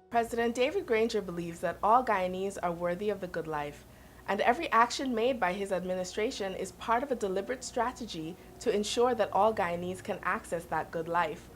President David Granger believes that all Guyanese are worthy of the good life, and every action made by his administration is part of a deliberate strategy to ensure that all Guyanese can access that good life.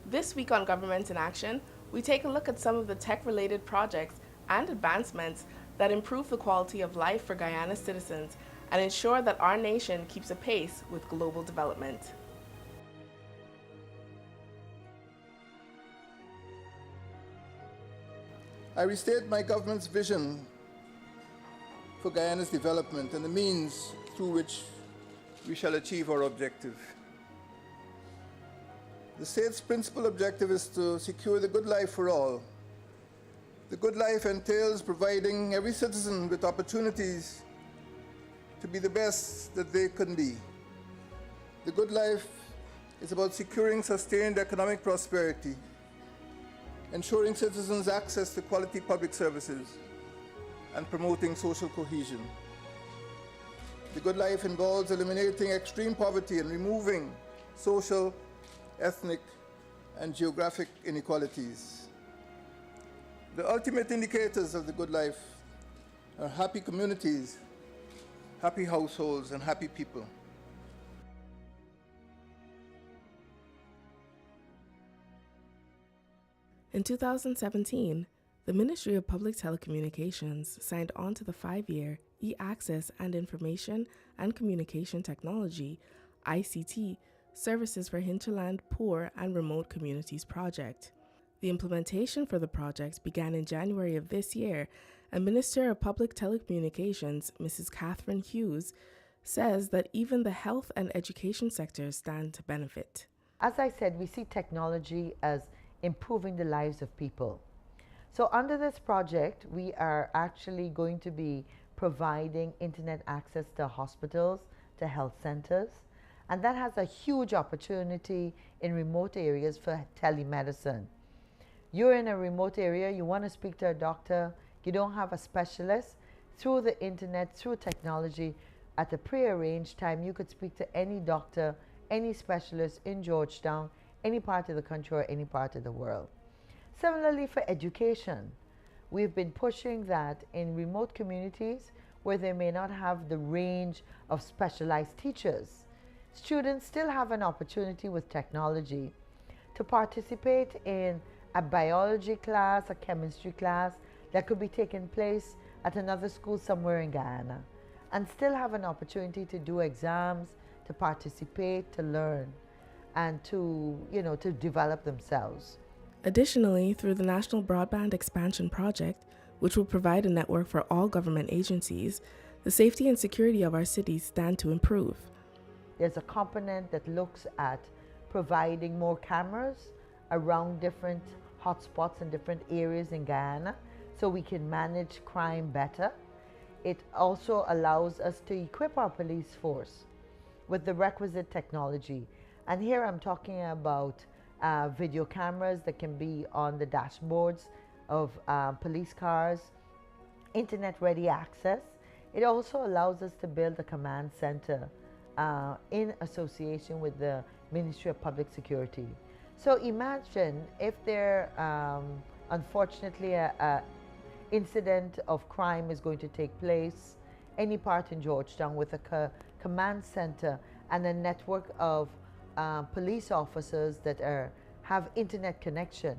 This week on Government in Action, we take a look at some of the tech-related projects and advancements that improve the quality of life for Guyana citizens and ensure that our nation keeps apace with global development. I restate my government's vision for Guyana's development and the means through which we shall achieve our objective. The state's principal objective is to secure the good life for all. The good life entails providing every citizen with opportunities to be the best that they can be. The good life is about securing sustained economic prosperity, ensuring citizens access to quality public services, and promoting social cohesion. The good life involves eliminating extreme poverty and removing social, ethnic, and geographic inequalities. The ultimate indicators of the good life are happy communities, happy households, and happy people. In 2017, the Ministry of Public Telecommunications signed on to the 5-year E-Access and Information and Communication Technology (ICT) Services for Hinterland, Poor and Remote Communities project. The implementation for the project began in January of this year, and Minister of Public Telecommunications, Mrs. Catherine Hughes, says that even the health and education sectors stand to benefit. As I said, we see technology as improving the lives of people. So under this project, we are actually going to be providing internet access to hospitals, to health centers, and that has a huge opportunity in remote areas for telemedicine. You're in a remote area, you want to speak to a doctor, you don't have a specialist. Through the internet, through technology, at a prearranged time, you could speak to any doctor, any specialist in Georgetown, any part of the country or any part of the world. Similarly for education, we've been pushing that in remote communities where they may not have the range of specialized teachers. Students still have an opportunity with technology to participate in a biology class, a chemistry class that could be taking place at another school somewhere in Guyana, and still have an opportunity to do exams, to participate, to learn, and to develop themselves. Additionally, through the National Broadband Expansion Project, which will provide a network for all government agencies, the safety and security of our cities stand to improve. There's a component that looks at providing more cameras around different hotspots in different areas in Guyana so we can manage crime better. It also allows us to equip our police force with the requisite technology. And here I'm talking about video cameras that can be on the dashboards of police cars, internet-ready access. It also allows us to build a command center in association with the Ministry of Public Security. So imagine if there, unfortunately, an incident of crime is going to take place any part in Georgetown with a command center and a network of police officers that have internet connection.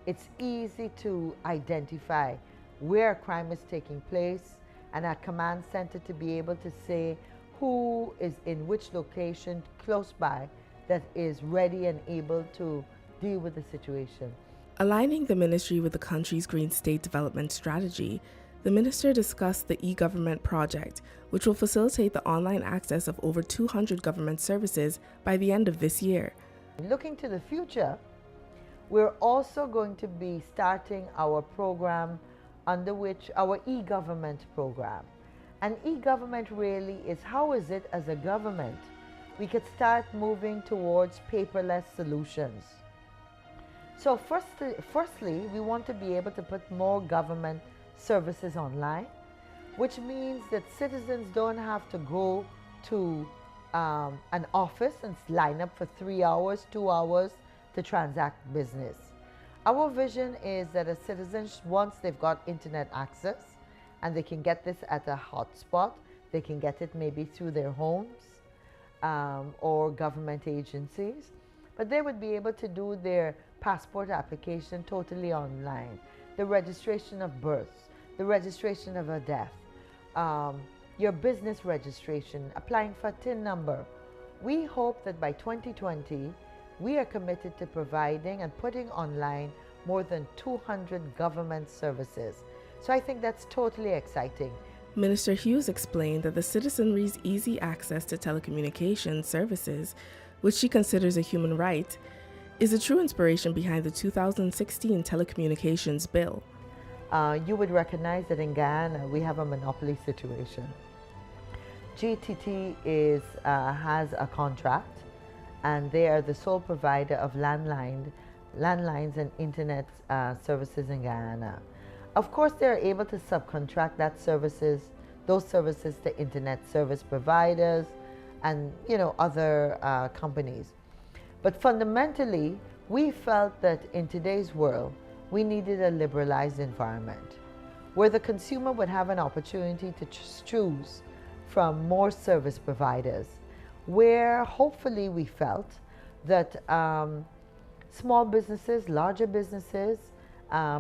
It's easy to identify where crime is taking place and a command center to be able to say who is in which location close by that is ready and able to deal with the situation. Aligning the ministry with the country's Green State Development Strategy, the minister discussed the e-government project, which will facilitate the online access of over 200 government services by the end of this year. Looking to the future, we're also going to be starting our program under which our e-government program. And e-government really is how is it as a government we could start moving towards paperless solutions. So firstly, we want to be able to put more government services online, which means that citizens don't have to go to an office and line up for 3 hours, 2 hours to transact business. Our vision is that a citizen, once they've got internet access, and they can get this at a hotspot, they can get it maybe through their homes or government agencies, but they would be able to do their passport application totally online, the registration of births, the registration of a death, your business registration, applying for a TIN number. We hope that by 2020, we are committed to providing and putting online more than 200 government services. So I think that's totally exciting. Minister Hughes explained that the citizenry's easy access to telecommunications services, which she considers a human right, is a true inspiration behind the 2016 Telecommunications Bill. You would recognize that in Guyana, we have a monopoly situation. GTT has a contract, and they are the sole provider of landlines and internet services in Guyana. Of course, they're able to subcontract those services to internet service providers and other companies. But fundamentally, we felt that in today's world, we needed a liberalized environment where the consumer would have an opportunity to choose from more service providers, where hopefully we felt that small businesses, larger businesses,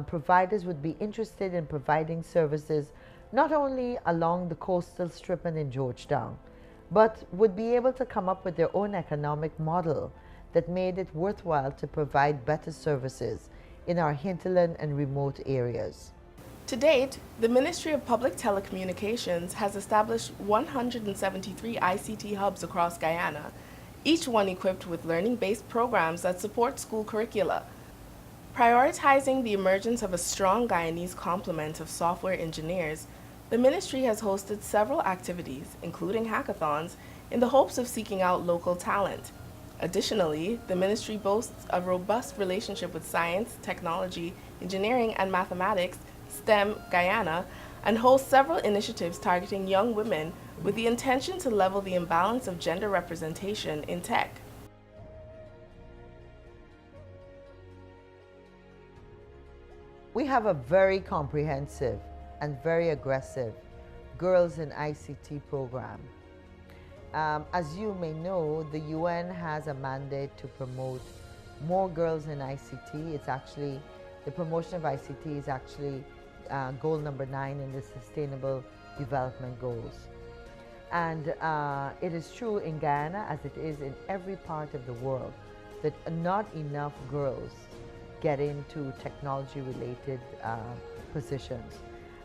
providers would be interested in providing services not only along the coastal strip and in Georgetown, but would be able to come up with their own economic model that made it worthwhile to provide better services in our hinterland and remote areas. To date, the Ministry of Public Telecommunications has established 173 ICT hubs across Guyana, each one equipped with learning-based programs that support school curricula. Prioritizing the emergence of a strong Guyanese complement of software engineers, the ministry has hosted several activities, including hackathons, in the hopes of seeking out local talent. Additionally, the ministry boasts a robust relationship with science, technology, engineering, and mathematics, STEM Guyana, and hosts several initiatives targeting young women with the intention to level the imbalance of gender representation in tech. We have a very comprehensive and very aggressive Girls in ICT program. As you may know, the UN has a mandate to promote more girls in ICT. It's actually, the promotion of ICT is actually goal number 9 in the Sustainable Development Goals. And it is true in Guyana, as it is in every part of the world, that not enough girls get into technology-related positions.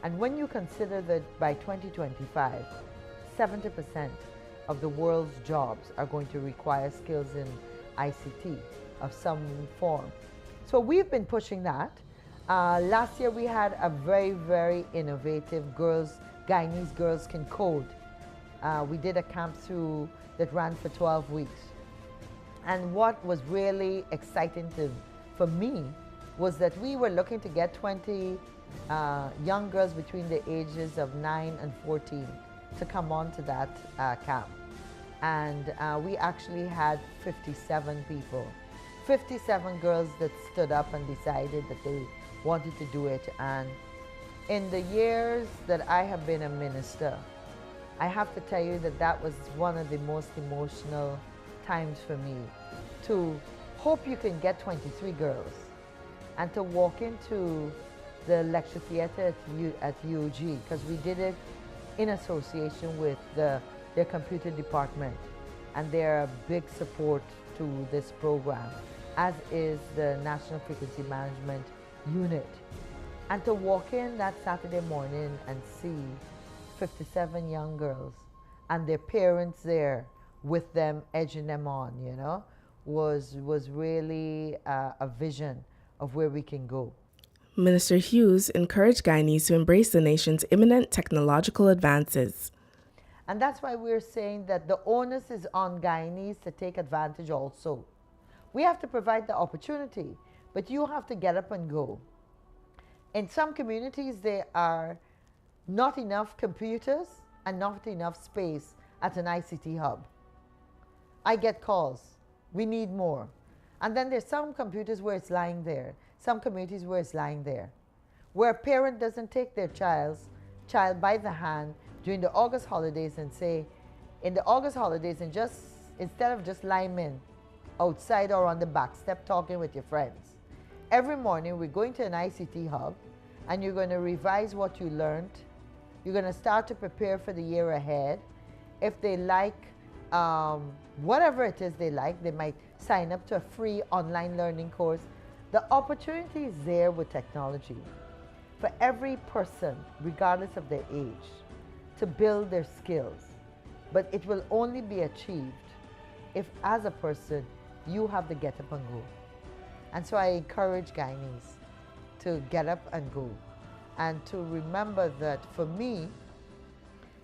And when you consider that by 2025, 70% of the world's jobs are going to require skills in ICT of some form. So we've been pushing that. Last year we had a very, very innovative Guyanese Girls Can Code. We did a camp through that ran for 12 weeks. And what was really exciting for me was that we were looking to get 20 young girls between the ages of 9 and 14 to come on to that camp. And we actually had 57 people, 57 girls that stood up and decided that they wanted to do it. And in the years that I have been a minister, I have to tell you that that was one of the most emotional times for me, to hope you can get 23 girls and to walk into the lecture theater at UOG, because we did it in association with their computer department, and they're a big support to this program, as is the National Frequency Management Unit. And to walk in that Saturday morning and see 57 young girls and their parents there with them, edging them on, was really a vision of where we can go. Minister Hughes encouraged Guyanese to embrace the nation's imminent technological advances. And that's why we're saying that the onus is on Guyanese to take advantage also. We have to provide the opportunity, but you have to get up and go. In some communities, there are not enough computers and not enough space at an ICT hub. I get calls, we need more. And then there's some computers where it's lying there. some communities where it's lying there, where a parent doesn't take their child by the hand during the August holidays and say, in the August holidays, and just instead of just liming outside or on the back step talking with your friends, every morning we're going to an ICT hub and you're going to revise what you learned. You're going to start to prepare for the year ahead. If they like whatever it is they like, they might sign up to a free online learning course. The opportunity is there with technology for every person, regardless of their age, to build their skills. But it will only be achieved if, as a person, you have the get up and go. And so I encourage Guyanese to get up and go, and to remember that for me,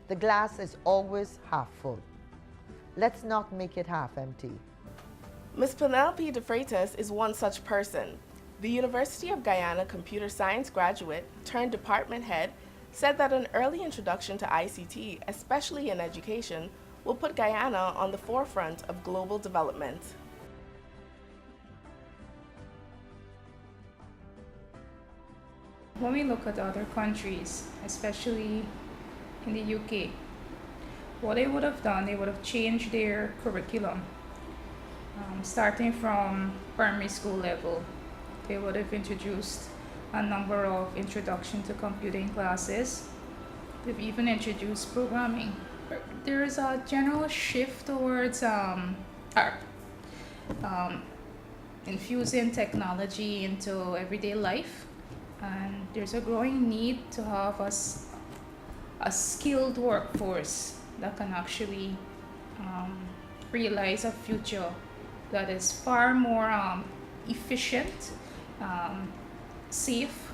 the glass is always half full. Let's not make it half empty. Ms. Penelope De Freitas is one such person. The University of Guyana computer science graduate turned department head said that an early introduction to ICT, especially in education, will put Guyana on the forefront of global development. When we look at other countries, especially in the UK, what they would have done, they would have changed their curriculum. Starting from primary school level, they would have introduced a number of introduction to computing classes. They've even introduced programming. There is a general shift towards infusing technology into everyday life, and there's a growing need to have a skilled workforce that can actually realize a future that is far more efficient, safe.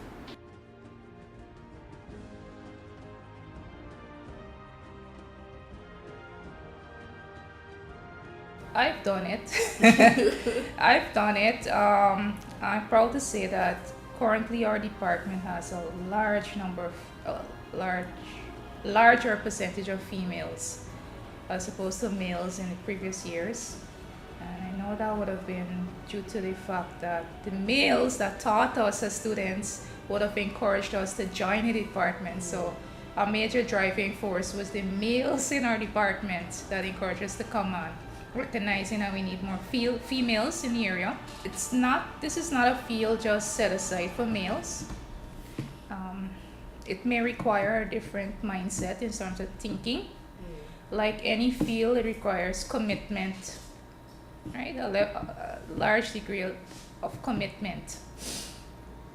I've done it. I've done it. I'm proud to say that currently our department has a larger percentage of females as opposed to males in the previous years. And I know that would have been due to the fact that the males that taught us as students would have encouraged us to join the department. So a major driving force was the males in our department that encouraged us to come on, recognizing that we need more females in the area. This is not a field just set aside for males. It may require a different mindset in terms of thinking. Like any field, it requires commitment, right? A large degree of commitment.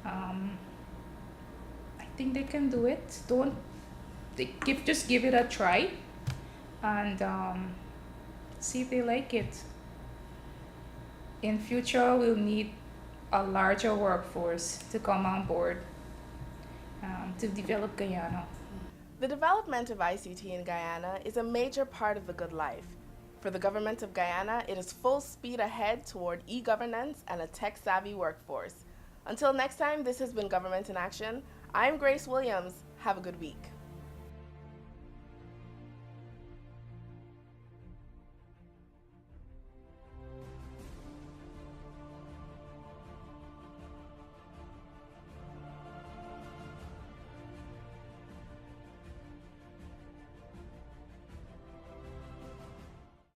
I think they can do it. Just give it a try, and see if they like it. In future, we'll need a larger workforce to come on board to develop Guyana. The development of ICT in Guyana is a major part of the good life. For the government of Guyana, it is full speed ahead toward e-governance and a tech-savvy workforce. Until next time, this has been Government in Action. I'm Grace Williams. Have a good week.